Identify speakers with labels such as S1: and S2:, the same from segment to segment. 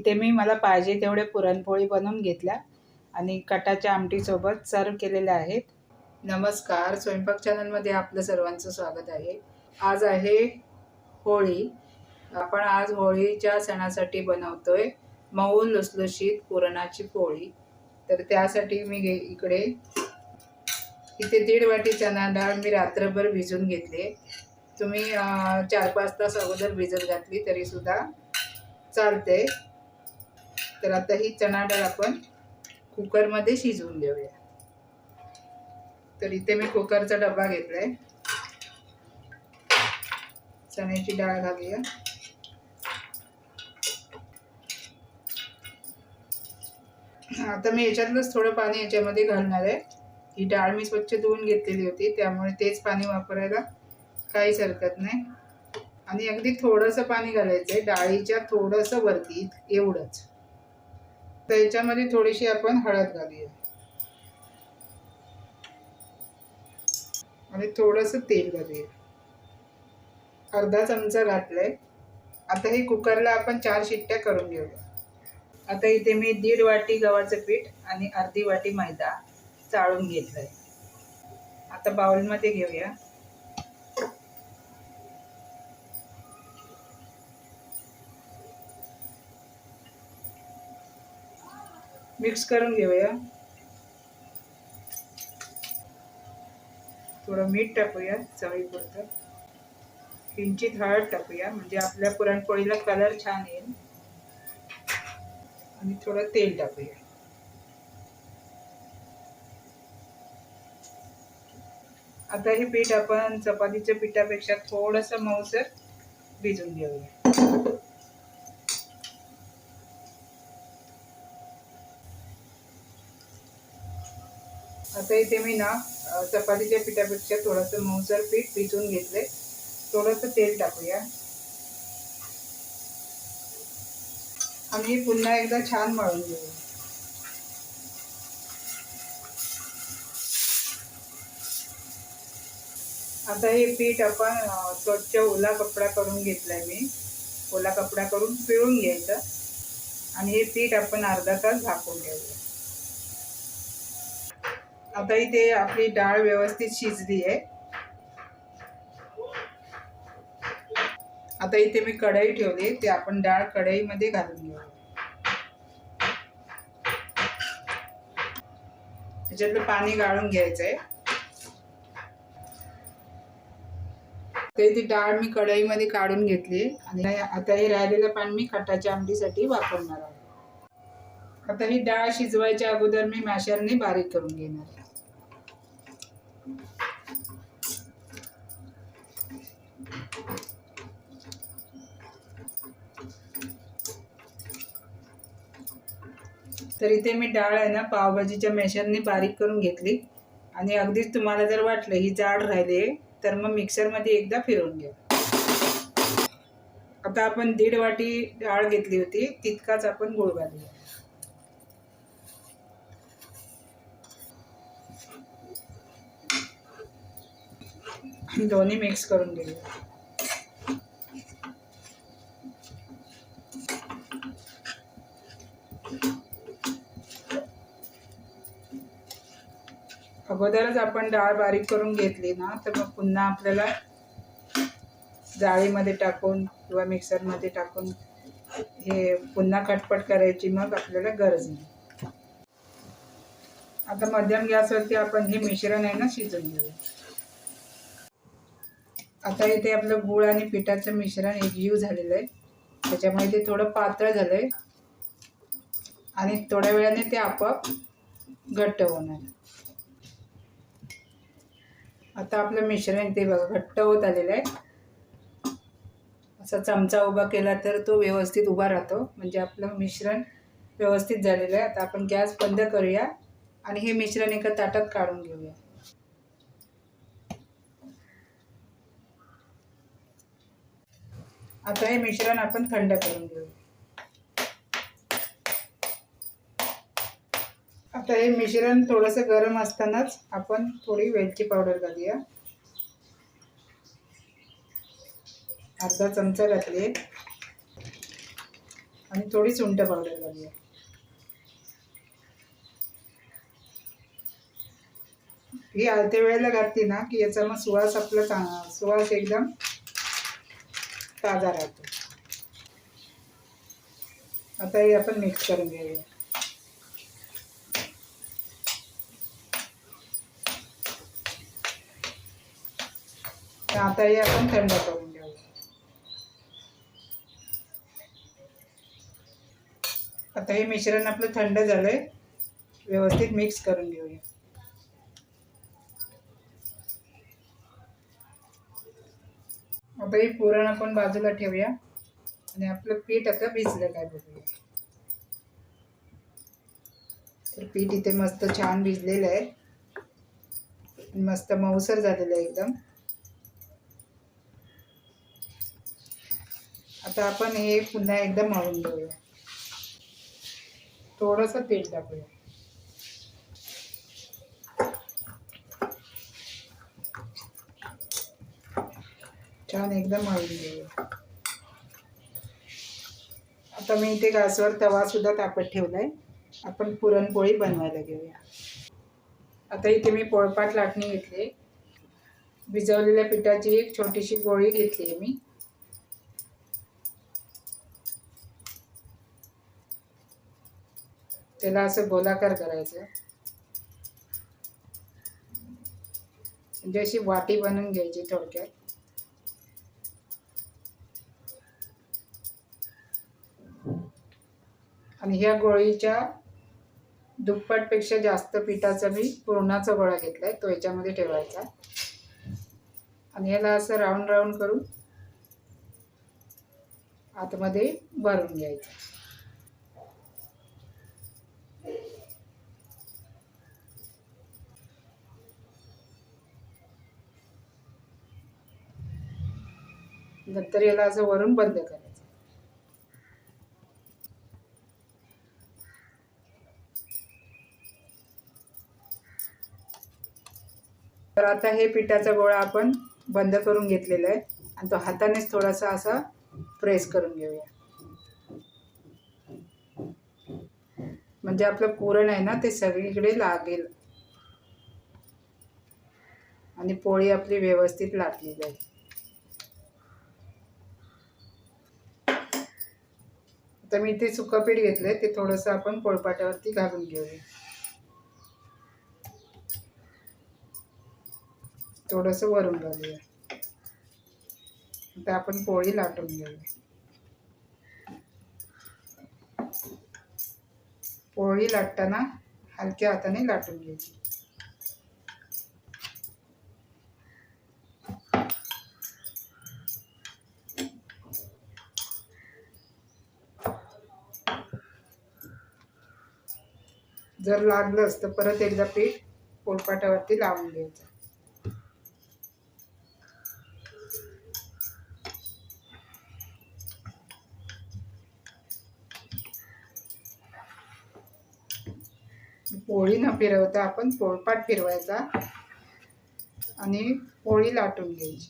S1: इथे मी मला पाहिजे तेवढे पुरणपोळी बनवून घेतल्या आणि कटाच्या आमटीसोबत सर्व केलेल्या आहेत. नमस्कार, स्वयंपाक चॅनलमध्ये आपलं सर्वांचं स्वागत आहे. आज आहे होळी. आपण आज होळीच्या सणासाठी बनवतोय मऊ लुसलुशीत पुरणाची पोळी. तर त्यासाठी मी इथे 1.5 वाटी चणा डाळ मी रात्रभर भिजवून घेतले. तुम्ही 4-5 तास अगोदर भिजत घातली तरी सुद्धा चालते. तर आता ही चणा डाळ आपण कुकरमध्ये शिजवून घेऊया. तर इथे मी कुकरचा डबा घेतलाय. चण्याची डाळ घालूया. आता मी याच्यातलंच थोडं पाणी याच्यामध्ये घालणार आहे. ही डाळ मी स्वच्छ धुवून घेतलेली होती, त्यामुळे तेच पाणी वापरायला काहीच हरकत नाही. आणि अगदी थोडंसं पाणी घालायचं आहे, डाळीच्या थोडंसं वरती, एवढंच. तर याच्यामध्ये थोडीशी आपण हळद घालूया आणि थोडंसं तेल घालूया. अर्धा चमचा घातलंय. आता हे कुकरला आपण 4 शिट्ट्या करून घेऊया. आता इथे मी 1.5 वाटी गव्हाचं पीठ आणि अर्धी वाटी मैदा चाळून घेतलंय. आता बाउलमध्ये घेऊया. मिक्स करून घेऊया. थोडं मीठ टाकूया चवीपुरतं. किंचित हळद टाकूया, म्हणजे आपल्या पुरणपोळीला कलर छान येईल. आणि थोडं तेल टाकूया. आता हे पीठ आपण चपातीच्या पिठापेक्षा थोडंसं मऊसर भिजवून घेऊया. आता इथे मी चपातीच्या पिठापेक्षा थोडंसं मऊसर पीठ भिजवून घेतले. थोडंसं तेल टाकूया आणि पुन्हा एकदा छान मळून घेऊया. आता हे पीठ आपण स्वच्छ ओला कपडा करून घेतलाय. मी ओला कपडा करून पिळून घ्यायचं आणि हे पीठ आपण अर्धा तास झाकून ठेवूया. आता इथे आपली डाळ व्यवस्थित शिजली आहे. आता इथे मी कढई ठेवली, ते आपण डाळ कढईमध्ये घालून घेऊया. त्याच्यातलं पाणी गाळून घ्यायचंय. तर ती डाळ मी कढईमध्ये काढून घेतली आणि आता हे राहिलेलं पाणी मी कटाच्या आमटीसाठी वापरणार आहे. आता ही डाळ शिजवायच्या अगोदर मी मॅशरने बारीक करून घेणार आहे. तर इथे मी डाळ आहे ना पावभाजीच्या मॅशरने बारीक करून घेतली. आणि अगदीच तुम्हाला जर वाटलं ही जाड राहिली तर मग मिक्सरमध्ये एकदा फिरवून घ्या. आता आपण 1.5 वाटी डाळ घेतली होती, तितकाच आपण गूळ घालूया. दोन्ही मिक्स करून घेऊया. अगोदरच आपण डाळ बारीक करून घेतली ना, तर मग पुन्हा आपल्याला जाळीमध्ये टाकून किंवा मिक्सरमध्ये टाकून हे पुन्हा खटपट करायची मग आपल्याला गरज नाही. आता मध्यम गॅसवरती आपण हे मिश्रण आहे ना शिजवून घेऊया. आता इथे आपलं गूळ आणि पिठाचं मिश्रण एकजीव झालेलं आहे, त्याच्यामुळे ते थोडं पातळ झालंय आणि थोड्या वेळाने ते आपोआप घट्ट होणार. आता आपलं मिश्रण ते बघा घट्ट होत आलेलं आहे. असा चमचा उभा केला तर तो व्यवस्थित उभा राहतो, म्हणजे आपलं मिश्रण व्यवस्थित झालेलं आहे. आता आपण गॅस बंद करूया आणि हे मिश्रण एका ताटात काढून घेऊया. आता हे मिश्रण आपण थंड करून घेऊया. आता हे मिश्रण थोडंसं गरम असतानाच आपण थोडी वेलची पावडर घालूया. अर्धा चमचा घातली. आणि थोडी सुंठ पावडर घालूया. ही अर्ध्या वेळेला घातली ना की याचा मग सुवास आपला सुवास एकदम ताजा राहतो. आता हे आपण मिक्स करून घेऊया. आता हे आपण थंड करून घेऊया. आता हे मिश्रण आपलं थंड झालंय, व्यवस्थित मिक्स करून घेऊया. आता हे पुरण आपण बाजूला ठेवूया आणि आपलं पीठ आता भिजलं काय बघूया. तर पीठ इथे मस्त छान भिजलेलं आहे, मस्त मऊसर झालेलं आहे एकदम. आता आपण हे पुन्हा एकदा मळून घेऊया. थोडंसं तेल टाकूया. छान एकदम मळून घेऊया. आता मी इथे गॅसवर तवा सुद्धा तापत ठेवलाय. आपण पुरणपोळी बनवायला घेऊया. आता इथे मी पोळपाट लाटणी घेतली. भिजवलेल्या पिठाची एक छोटीशी गोळी घेतली आहे मी. त्याला असं गोलाकार करायचं, म्हणजे अशी वाटी बनवून घ्यायची थोडक्यात. आणि ह्या गोळीच्या दुप्पटपेक्षा जास्त पिठाचा मी पुरणाचा गोळा घेतलाय, तो याच्यामध्ये ठेवायचा आणि याला असं राऊंड राऊंड करून आतमध्ये भरून घ्यायचं. नंतर याला असं वरून बंद करायचं. तर आता हे पिठाचा गोळा आपण बंद करून घेतलेला आहे आणि तो हातानेच थोडासा असा प्रेस करून घेऊया. म्हणजे आपलं पुरण आहे ना ते सगळीकडे लागेल आणि पोळी आपली व्यवस्थित लाटली जाईल. आता मी इथे सुकं पीठ घेतलंय, ते थोडंसं आपण पोळपाटावरती घालून घेऊया. थोडंसं वरून घालूया. आता आपण पोळी लाटून घेऊया. पोळी लाटताना हलक्या हाताने लाटून घ्यायची. जर लागलंच तर परत एकदा पीठ पोळपाटावरती लावून घ्यायचं. पोळी न फिरवता आपण पोळपाट फिरवायचा आणि पोळी लाटून घ्यायची.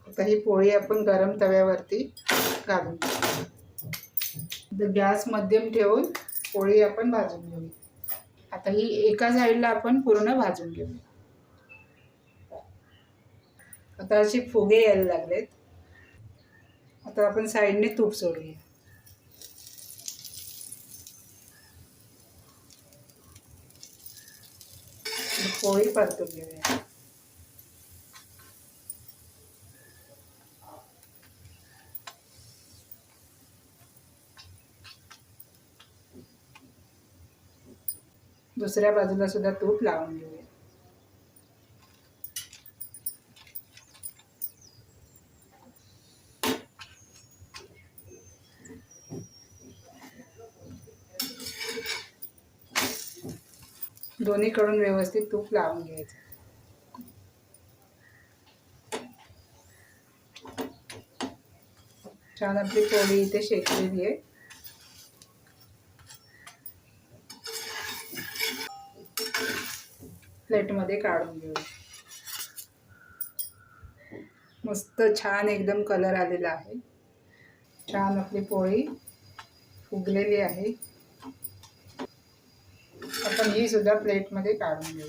S1: आता ही पोळी आपण गरम तव्यावरती घालून घेऊ. गॅस मध्यम ठेवून पोळी आपण भाजून घेऊ. आता ही एका साईडला आपण पूर्ण भाजून घेऊ. आता असे फुगे यायला लागलेत. आता आपण साईडने तूप सोडूया. पोळी परतून घेऊया. दुसऱ्या बाजूला सुद्धा तूप लावून घेऊया. दोन्हीकडून व्यवस्थित तूप लावून घ्यायचं. छान आपली पोळी इथे शेकलेली आहे. प्लेटमध्ये काढून घेऊ. मस्त छान एकदम कलर आलेला आहे. छान आपली पोळी फुगलेली आहे. आपण ही सुद्धा प्लेटमध्ये काढून घेऊ.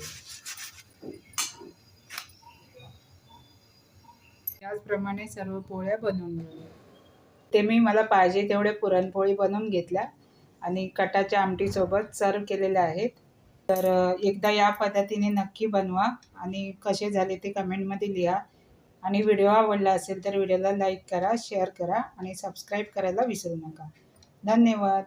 S1: त्याचप्रमाणे सर्व पोळ्या बनवून घेऊ. ते मला पाहिजे तेवढे पुरणपोळी बनवून घेतल्या आणि कटाच्या आमटीसोबत सर्व केलेल्या आहेत. तर एकदा या पद्धतीने नक्की बनवा आणि कसे झाले ते कमेंटमध्ये लिहा. आणि व्हिडिओ आवडला असेल तर व्हिडिओला लाईक करा, शेअर करा आणि सबस्क्राईब करायला विसरू नका. धन्यवाद.